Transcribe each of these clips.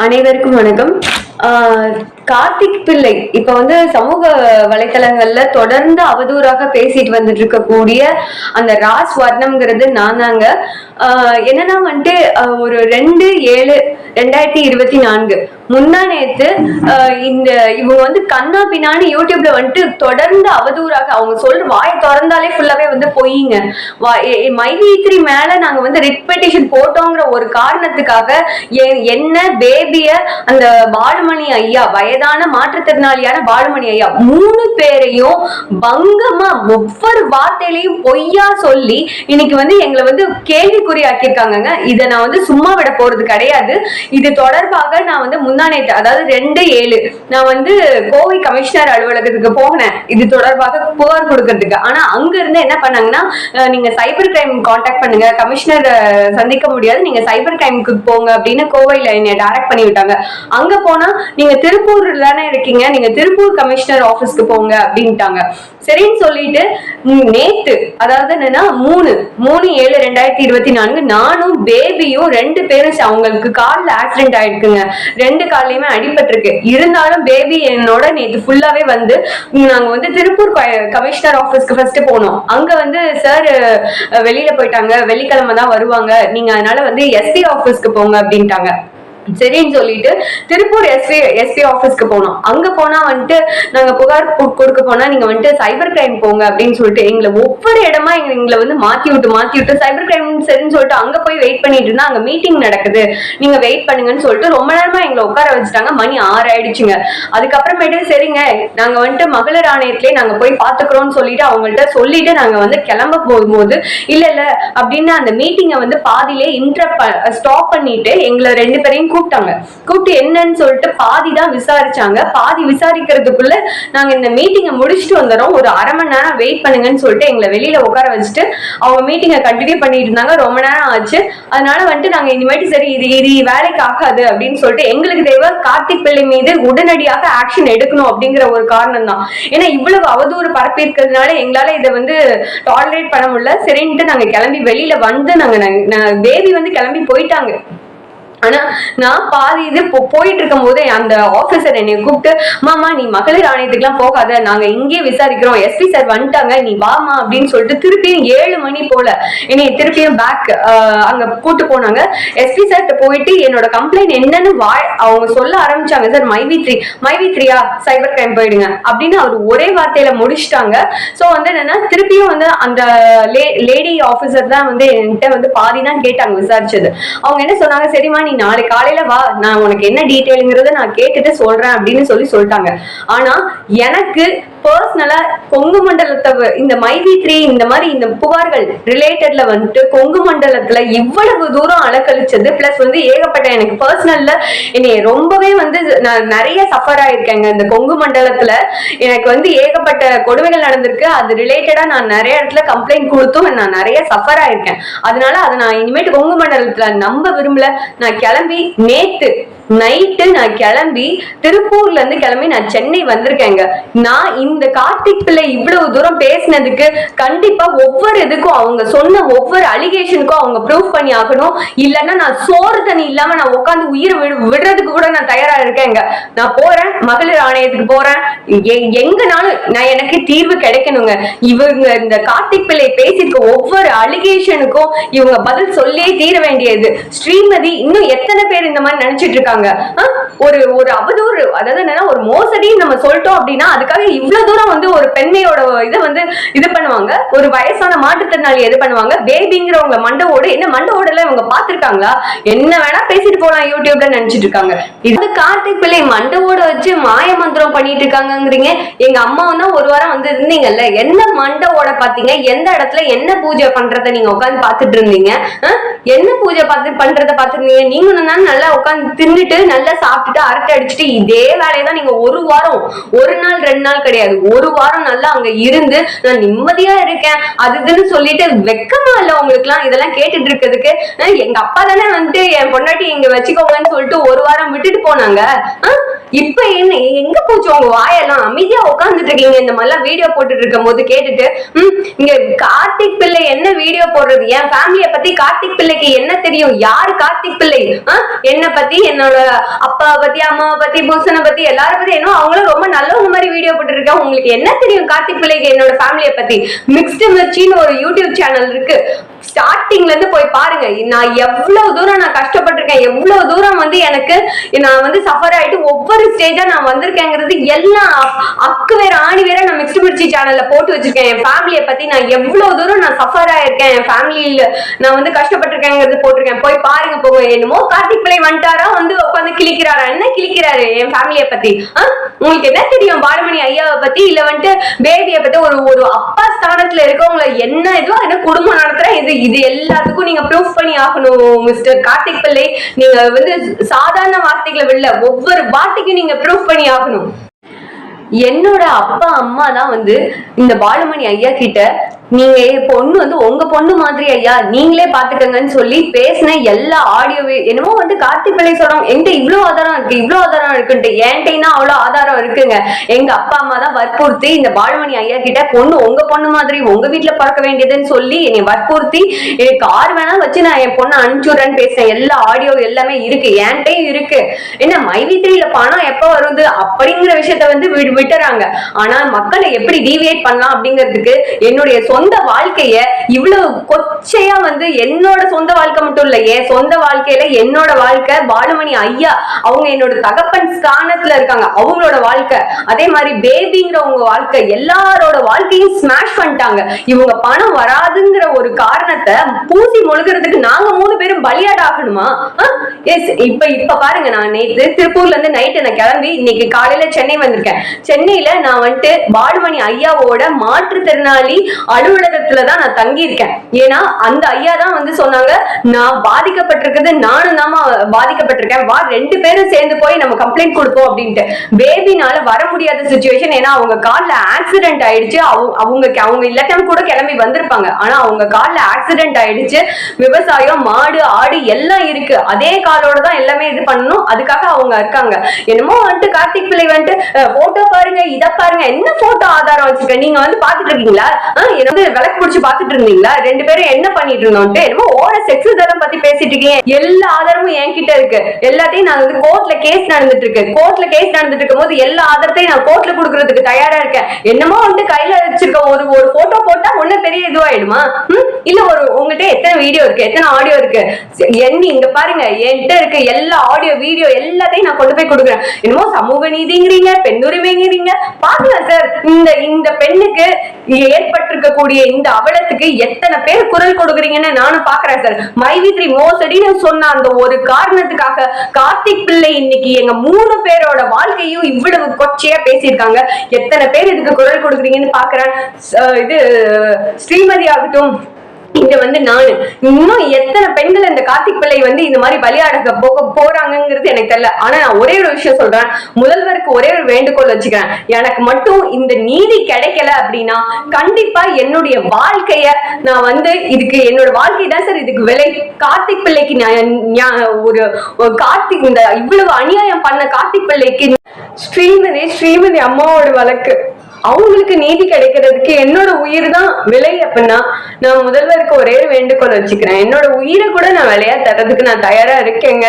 அனைவருக்கும் வணக்கம். கார்த்திக் பிள்ளை இப்ப வந்து சமூக வலைத்தளங்கள்ல தொடர்ந்து அவதூறாக பேசிட்டு வந்துட்டு இருக்கக்கூடிய அந்த ராஸ் வர்ணம்ங்கிறது நான் தாங்க. என்னன்னா வந்துட்டு ஒரு 2/7/2024 முந்தா நேத்து இந்த இவங்க வந்து கண்ணா பின்னான்னு யூடியூப்ல வந்துட்டு தொடர்ந்து அவதூறாக அவங்க சொல்ற வாயை திறந்தாலே ஃபுல்லாவே வந்து பொய்யுங்க. மைவி3 மேல நாங்க வந்து ரிட் பெட்டிஷன் போட்டோங்கிற ஒரு காரணத்துக்காக என்ன பேபிய அந்த பாலுமணி ஐயா வயதான மாற்றுத்திறனாளியான பாலுமணி ஐயா 3 பேரையும் பங்கமா ஒவ்வொரு வார்த்தையிலையும் பொய்யா சொல்லி இன்னைக்கு வந்து எங்களை வந்து கேள்விக்குறி ஆக்கியிருக்காங்க. இதை நான் வந்து சும்மா விட போறது கிடையாது. இது தொடர்பாக நான் வந்து முந்தானேத்து அதாவது 2/7 நான் வந்து கோவை கமிஷனர் அலுவலகத்துக்கு போனேன் இது தொடர்பாக புகார் கொடுக்கறதுக்கு. ஆனா அங்க இருந்து என்ன பண்ணாங்கன்னா, நீங்க சைபர் கிரைம் கான்டாக்ட் பண்ணுங்க, கமிஷனர் சந்திக்க முடியாது, நீங்க சைபர் கிரைமுக்கு போங்க அப்படின்னு கோவையில என்னை டைரக்ட் பண்ணி விட்டாங்க. அங்க போனா நீங்க திருப்பூர்ல தானே இருக்கீங்க, நீங்க திருப்பூர் கமிஷனர் ஆபீஸ்க்கு போங்க அப்படின்ட்டாங்க. சரின்னு சொல்லிட்டு நேத்து அதாவது என்னன்னா 3/7/2024 நானும் பேபியும் 2 பேரும் அவங்களுக்கு கால்ல ஆக்சிடென்ட் ஆயிடுக்குங்க. 2 கால்லயுமே அடிபட்டிருக்கு. இருந்தாலும் பேபி என்னோட நேத்து ஃபுல்லாவே வந்து நாங்க வந்து திருப்பூர் கமிஷனர் ஆபீஸ்க்கு ஃபர்ஸ்ட் போனோம். அங்க வந்து சார் வெளியில போயிட்டாங்க, வெள்ளிக்கிழமை தான் வருவாங்க, நீங்க அதனால வந்து எஸ்பி ஆபீஸ்க்கு போங்க அப்படின்ட்டாங்க. சரின்னு சொல்லிட்டு திருப்பூர் எஸ்பி ஆபீஸ்க்கு போனோம். அங்க போனா வந்துட்டு நாங்க புகார் கொடுக்க போனா நீங்க வந்துட்டு சைபர் கிரைம் போங்க அப்படின்னு சொல்லிட்டு எங்களை ஒவ்வொரு இடமா எங்களை வந்து மாத்தி விட்டு சைபர் கிரைம் சரின்னு சொல்லிட்டு அங்க போய் வெயிட் பண்ணிட்டு இருந்தா அங்க மீட்டிங் நடக்குது, நீங்க வெயிட் பண்ணுங்கன்னு சொல்லிட்டு ரொம்ப நேரமா எங்களை உட்கார வச்சுட்டாங்க. மணி 6 ஆயிடுச்சுங்க. அதுக்கப்புறமேட்டு சரிங்க நாங்க வந்துட்டு மகளிர் ஆணையத்திலே நாங்க போய் பாத்துக்கிறோம்னு சொல்லிட்டு அவங்கள்ட்ட சொல்லிட்டு நாங்க வந்து கிளம்ப போகும்போது இல்ல அப்படின்னு அந்த மீட்டிங்கை வந்து பாதியிலே ஸ்டாப் பண்ணிட்டு எங்களை 2 பேரையும் கூப்பிட்டு என்னன்னு சொல்லிட்டு பாதி தான் விசாரிச்சாங்க. பாதி விசாரிக்கிறதுக்குள்ள நாங்க இந்த மீட்டிங்கை முடிச்சுட்டு வந்துடும், ஒரு அரை மணி நேரம் வெயிட் பண்ணுங்கன்னு சொல்லிட்டு எங்களை வெளியில உட்கார வச்சுட்டு அவங்க மீட்டிங்கை கண்டினியூ பண்ணிட்டு இருந்தாங்க. ரொம்ப நேரம் ஆச்சு. அதனால வந்துட்டு நாங்க இனிமேட்டு சரி இது வேலைக்கு ஆகாது அப்படின்னு சொல்லிட்டு எங்களுக்கு தேவை கார்த்திக் பிள்ளை மீது உடனடியாக ஆக்ஷன் எடுக்கணும் அப்படிங்கிற ஒரு காரணம் தான். ஏன்னா இவ்வளவு அவதூறு பரப்பி இருக்கிறதுனால எங்களால இதை வந்து டாலரேட் பண்ண முடியல. சரின்ட்டு நாங்க கிளம்பி வெளியில வந்து நாங்க பேபி வந்து கிளம்பி போயிட்டாங்க. ஆனா நான் பாதி இது போயிட்டு இருக்கும் போது அந்த ஆபீசர் என்னை கூப்பிட்டு மாமா நீ மகளிர் ஆணையத்துக்கு எல்லாம் போகாத, நாங்க இங்கே விசாரிக்கிறோம், எஸ்பி சார் வந்துட்டாங்க, நீ வாமா அப்படின்னு சொல்லிட்டு திருப்பியும் 7 மணி போல என்னை திருப்பியும் பேக் அங்க கூட்டு போனாங்க. எஸ்பி சார் போயிட்டு என்னோட கம்ப்ளைண்ட் என்னன்னு அவங்க சொல்ல ஆரம்பிச்சாங்க. சார் மைவி3 சைபர் கிரைம் போயிடுங்க அப்படின்னு அவர் ஒரே வார்த்தையில முடிச்சுட்டாங்க. சோ வந்து என்னன்னா திருப்பியும் வந்து அந்த லேடி ஆபீசர் தான் வந்து என்கிட்ட வந்து பாதி தான் கேட்டாங்க விசாரிச்சது. அவங்க என்ன சொன்னாங்க, சரிமா நீ நாளை காலையில வா, நான் உனக்கு என்ன டீடைல்ங்கிறத நான் கேட்டுட்டு சொல்றேன் அப்படின்னு சொல்லிட்டாங்க. ஆனா எனக்கு பர்சனலா கொங்கு மண்டலத்தை இந்த மைவி3 இந்த மாதிரி இந்த புகார்கள் ரிலேட்டட்ல வந்துட்டு கொங்கு மண்டலத்துல இவ்வளவு தூரம் அலக்கழிச்சது பிளஸ் வந்து ஏகப்பட்ட எனக்கு பர்சனல்ல என்னை ரொம்பவே வந்து நான் நிறைய சஃபர் ஆயிருக்கேங்க. இந்த கொங்கு மண்டலத்துல எனக்கு வந்து ஏகப்பட்ட கொடுமைகள் நடந்திருக்கு. அது ரிலேட்டடா நான் நிறைய இடத்துல கம்ப்ளைண்ட் கொடுத்தும் நான் நிறைய சஃபர் ஆயிருக்கேன். அதனால அதை நான் இனிமேட்டு கொங்கு மண்டலத்துல நம்ப விரும்பல. நான் கிளம்பி நேத்து நைட்டு நான் கிளம்பி திருப்பூர்ல இருந்து கிளம்பி நான் சென்னை வந்திருக்கேங்க. நான் இந்த கார்த்திக் பிள்ளை இவ்வளவு தூரம் பேசினதுக்கு கண்டிப்பா ஒவ்வொரு இதுக்கும் அவங்க சொன்ன ஒவ்வொரு அலிகேஷனுக்கும் அவங்க ப்ரூவ் பண்ணி ஆகணும். இல்லைன்னா நான் சோறு தண்ணி இல்லாம நான் உட்காந்து உயிர் விடுறதுக்கு கூட நான் தயாரா இருக்கேங்க. நான் போறேன், மகளிர் ஆணையத்துக்கு போறேன், எங்கனாலும் நான் எனக்கு தீர்வு கிடைக்கணுங்க. இவங்க இந்த கார்த்திக் பிள்ளை பேசியிருக்க ஒவ்வொரு அலிகேஷனுக்கும் இவங்க பதில் சொல்லியே தீர வேண்டியது. ஸ்ரீமதி இன்னும் எத்தனை பேர் இந்த மாதிரி நினைச்சிட்டு இருக்காங்க? ஒரு அவதூறு, அதாவது என்னன்னா ஒரு மோசடி நம்ம சொல்லிட்டோம் அப்படின்னா அதுக்காக இவ்வளவு தூரம் வந்து ஒரு பெண்மையோட இதை வந்து இது பண்ணுவாங்க. ஒரு வயசான மாற்றுத்திறனாளி இது பண்ணுவாங்க. பேபிங்கிறவங்க மண்டவோடு என்ன மண்டவோடுல இவங்க பாத்துருக்காங்களா? என்ன வேணா பேசிட்டு போலாம் யூடியூப்ல நினைச்சிட்டு இருக்காங்க. இது கார்த்திக் பிள்ளை மண்டவோட வச்சு மாய மந்திரம் பண்ணிட்டு இருக்காங்கிறீங்க. எங்க அம்மா வந்து ஒரு வாரம் வந்து இருந்தீங்கல்ல, என்ன மண்டவோட பாத்தீங்க, எந்த இடத்துல என்ன பூஜை பண்றத நீங்க உட்காந்து பாத்துட்டு இருந்தீங்க? என்ன பூஜை பண்றத பாத்துருந்தீங்க? நீங்க நல்லா உட்காந்து தின்னுட்டு நல்லா சாப்பிட்டுட்டு அரட்டை அடிச்சுட்டு இதே வேலையதான் நீங்க ஒரு வாரம், 1 நாள் 2 நாள் கிடையாது, ஒரு வாரம் நல்லா அங்க இருந்து நான் நிம்மதியா இருக்கேன் அதுன்னு சொல்லிட்டு வெக்கமா இல்ல உங்களுக்கு எல்லாம் இதெல்லாம் கேட்டுட்டு இருக்கிறதுக்கு? எங்க அப்பா தானே வந்துட்டு என் பொண்டாட்டி இங்க வச்சுக்கோங்கன்னு சொல்லிட்டு ஒரு வாரம் விட்டுட்டு போனாங்க. இப்ப என்ன எங்க போச்சு உங்க வாயெல்லாம்? அமைதியா உட்காந்துட்டு இருக்கீங்க இந்த மாதிரிலாம் வீடியோ போட்டுட்டு இருக்கும் போது கேட்டுட்டு இங்க கார்த்திக் பிள்ளை என்ன வீடியோ போடுறது? என் ஃபேமிலிய பத்தி கார்த்திக் பிள்ளைக்கு என்ன தெரியும்? யாரு கார்த்திக் பிள்ளை? என்ன பத்தி, என்னோட அப்பாவை பத்தி, அம்மாவை பத்தி, புருஷனை பத்தி, எல்லாரும் பத்தி என்ன அவங்களும் ரொம்ப நல்லவங்க மாதிரி வீடியோ போட்டு இருக்கேன். உங்களுக்கு என்ன தெரியும் கார்த்திக் பிள்ளைக்கு என்னோட ஃபேமிலியை பத்தி? மிக்ஸ்டு மிர்ச்சின்னு ஒரு யூடியூப் சேனல் இருக்கு, ஸ்டார்டிங்ல இருந்து போய் பாருங்க. நான் எவ்வளவு தூரம் நான் கஷ்டப்பட்டிருக்கேன், எவ்வளவு தூரம் வந்து எனக்கு நான் வந்து சஃபர் ஆயிட்டு ஒவ்வொரு ஸ்டேஜா நான் வந்திருக்கேங்கிறது எல்லாம் அக்கு வேற ஆணி வேற நான் மிக்ஸ்டு மிர்ச்சி சேனல்ல போட்டு வச்சிருக்கேன். என் ஃபேமிலியை பத்தி நான் எவ்வளவு தூரம் நான் சஃபர் ஆயிருக்கேன், என் ஃபேமிலியில நான் வந்து கஷ்டப்பட்டிருக்கேங்கிறது போட்டிருக்கேன். போய் பாருங்க போங்க. என்னமோ கார்த்திக் பிள்ளை வந்துட்டாரா, வந்து உட்காந்து கிளிக்கிறாரா? என்ன கிளிக்கிறாரு என் ஃபேமிலியை பத்தி? உங்களுக்கு என்ன தெரியும் பாலுமணி ஐயாவை பத்தி? இல்ல வந்துட்டு பேபியை பத்தி? ஒரு அப்பா ஸ்தானத்துல இருக்கவங்க என்ன இதுவோ என்ன குடும்பம் நடத்துற இது எல்லாத்துக்கும் நீங்க ப்ரூஃப் பண்ணி ஆகணும் மிஸ்டர் கார்த்திக் பிள்ளை. நீங்க வந்து சாதாரண வார்த்தைகளை விடல, ஒவ்வொரு வார்த்தைக்கும் நீங்க ப்ரூஃப் பண்ணி ஆகணும். என்னோட அப்பா அம்மா தான் வந்து இந்த பாலுமணி ஐயா கிட்ட நீங்க பொண்ணு வந்து உங்க பொண்ணு மாதிரி ஐயா, நீங்களே பாத்துக்கங்கன்னு சொல்லி பேசின எல்லா ஆடியோவே என்னமோ வந்து கார்த்திக் பிள்ளை சொல்றோம் என்கிட்ட இவ்வளவு ஆதாரம் இருக்கு, இவ்வளவு ஆதாரம் இருக்குன்ட்டு. என்கிட்டனா அவ்வளவு ஆதாரம் இருக்குங்க. எங்க அப்பா அம்மா தான் வற்புறுத்தி இந்த பாலுமணி ஐயா கிட்ட பொண்ணு உங்க பொண்ணு மாதிரி உங்க வீட்டுல பறக்க வேண்டியதுன்னு சொல்லி என்னை வற்புறுத்தி எனக்கு கார் வேணா வச்சு நான் என் பொண்ணை அனுப்பிச்சுடுறேன்னு பேசுறேன். எல்லா ஆடியோ எல்லாமே இருக்கு, என்கிட்டயும் இருக்கு. என்ன மைவி3ல பணம் எப்ப வருது அப்படிங்கிற விஷயத்த வந்து விட்டுறாங்க. ஆனா மக்களை எப்படி டீவியேட் பண்ணலாம் அப்படிங்கிறதுக்கு என்னுடைய சொந்த வாழ்க்கைய இவ்வளவு கொச்சையா வந்து, என்னோட சொந்த வாழ்க்கை மட்டும் இல்ல, என் சொந்த வாழ்க்கையில என்னோட வாழ்க்கை, பாலுமணி ஐயா அவங்க என்னோட தகப்பன் ஸ்தானத்துல இருக்காங்க, அவங்களோட வாழ்க்கை, அதே மாதிரி பேபிங்கிறவங்க வாழ்க்கை, எல்லாரோட வாழ்க்கையும் ஸ்மாஷ் பண்ணிட்டாங்க. இவங்க பணம் வராதுங்கிற ஒரு காரணத்தை பூசி மொழுகிறதுக்கு நாங்க 3 பேரும் பலியாட ஆகணுமா? இப்ப பாருங்க, நான் நேற்று திருப்பூர்ல இருந்து நைட்டு நான் கிளம்பி இன்னைக்கு காலையில சென்னை வந்திருக்கேன். சென்னையில நான் வந்துட்டு பாலுமணி ஐயாவோட மாற்றுத்திறனாளி அலுவலகத்துலதான் நான் தங்கி இருக்கேன். ஏன்னா அந்த ஐயா தான் வந்து சொன்னாங்க, நான் பாதிக்கப்பட்டிருக்கிறது நானும் தான் பாதிக்கப்பட்டிருக்கேன், வா 2 பேரும் சேர்ந்து போய் நம்ம கம்ப்ளைண்ட் கொடுப்போம் அப்படின்ட்டு. பேபினால வர முடியாத சிச்சுவேஷன், ஏன்னா அவங்க கால்ல ஆக்சிடென்ட் ஆயிடுச்சு. அவங்க இலக்கம் கூட கிளம்பி வந்திருப்பாங்க, ஆனா அவங்க கால்ல ஆக்சிடென்ட் ஆயிடுச்சு. விவசாயம், மாடு, ஆடு எல்லாம் இருக்கு, அதே காலோட தான் எல்லாமே இது பண்ணணும். அதுக்காக அவங்க இருக்காங்க. என்னமோ வந்துட்டு கார்த்திக் பிள்ளை வந்துட்டு போட்டோ பாருங்க, இத பாருங்க, என்ன போட்டோ ஆதாரம் வச்சிருக்க நீங்க வந்து பாத்துட்டு இருக்கீங்களா? வந்து விளக்கு பிடிச்சு பாத்துட்டு இருந்தீங்களா? 2 பேரும் என்ன பண்ணிட்டு இருந்தோம்? என்னமோ ஓர செக்ஸ் இதெல்லாம் பத்தி பேசிட்டு இருக்கீங்க. எல்லா ஆதாரமும் என்கிட்ட இருக்கு. எல்லாத்தையும் நான் வந்து கோர்ட்ல கேஸ் நடந்துட்டு இருக்கு. கோர்ட்ல கேஸ் நடந்துட்டு இருக்கும் போது எல்லா ஆதாரத்தையும் நான் கோர்ட்ல கொடுக்கறதுக்கு தயாரா இருக்கேன். என்னமோ வந்து கையில வச்சிருக்க ஒரு போட்டோ போட்டா ஒண்ணு பெரிய இதுவாயிடுமா? இல்ல உங்ககிட்ட எத்தனை வீடியோ இருக்கு, எத்தனை ஆடியோ இருக்கு? இங்க பாருங்க, என்கிட்ட இருக்கு எல்லா ஆடியோ வீடியோ எல்லாத்தையும் நான் கொண்டு போய் கொடுக்குறேன். என்னமோ சமூக நீதிங்கிறீங்க, பெண்ணுரிமைங்கிறீங்க. பாக்கலாம் சார், இந்த பெண்ணுக்கு ஏற்பட்டிருக்கக்கூடிய இந்த அவலத்துக்கு எத்தனை பேர் குரல் கொடுக்குறீங்கன்னு நானும் பாக்குறேன் சார். மைவி3 மோசடின்னு சொன்ன அந்த ஒரு காரணத்துக்காக கார்த்திக் பிள்ளை இன்னைக்கு எங்க 3 பேரோட வாழ்க்கையும் இவ்வளவு கொச்சையா பேசியிருக்காங்க. எத்தனை பேர் இதுக்கு குரல் கொடுக்குறீங்கன்னு பாக்குறேன். இது ஸ்ரீமதி ஆகட்டும், இங்க வந்து நானு இன்னும் எத்தனை பெண்கள் இந்த கார்த்திக் பிள்ளை வந்து இந்த மாதிரி பலியாட போறாங்கிறது எனக்கு தெரியல. ஆனா நான் ஒரே ஒரு விஷயம் சொல்றேன், முதல்வருக்கு ஒரே ஒரு வேண்டுகோள் வச்சுக்கிறேன். எனக்கு மட்டும் இந்த நீதி கிடைக்கல அப்படின்னா கண்டிப்பா என்னுடைய வாழ்க்கைய நான் வந்து இதுக்கு என்னோட வாழ்க்கை தான் சார் இதுக்கு விலை. கார்த்திக் பிள்ளைக்கு ஒரு கார்த்திக் இந்த இவ்வளவு அநியாயம் பண்ண கார்த்திக் பிள்ளைக்கு ஸ்ரீமதி அம்மாவோட வழக்கு, அவங்களுக்கு நீதி கிடைக்கிறதுக்கு என்னோட உயிர் தான் விலை அப்படின்னா நான் முதல்வருக்கு ஒரே வேண்டுகோள் வச்சுக்கிறேன். என்னோட உயிரை கூட நான் விலையா தரதுக்கு நான் தயாரா இருக்கேங்க.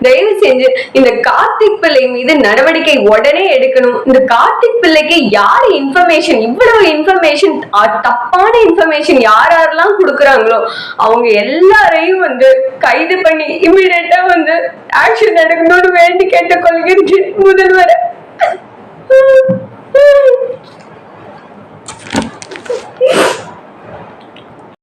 தயவு செஞ்சு இந்த கார்த்திக் பிள்ளை மீது நடவடிக்கை உடனே எடுக்கணும். இந்த கார்த்திக் பிள்ளைக்கு யாரு இன்ஃபர்மேஷன், இவ்வளவு இன்ஃபர்மேஷன், தப்பான இன்ஃபர்மேஷன் யாரெல்லாம் கொடுக்குறாங்களோ அவங்க எல்லாரையும் வந்து கைது பண்ணி இமிடியேட்டா வந்து ஆக்ஷன் எடுக்கணும்னு வேண்டி கேட்டுக்கொள்கிறேன் முதல்வரை.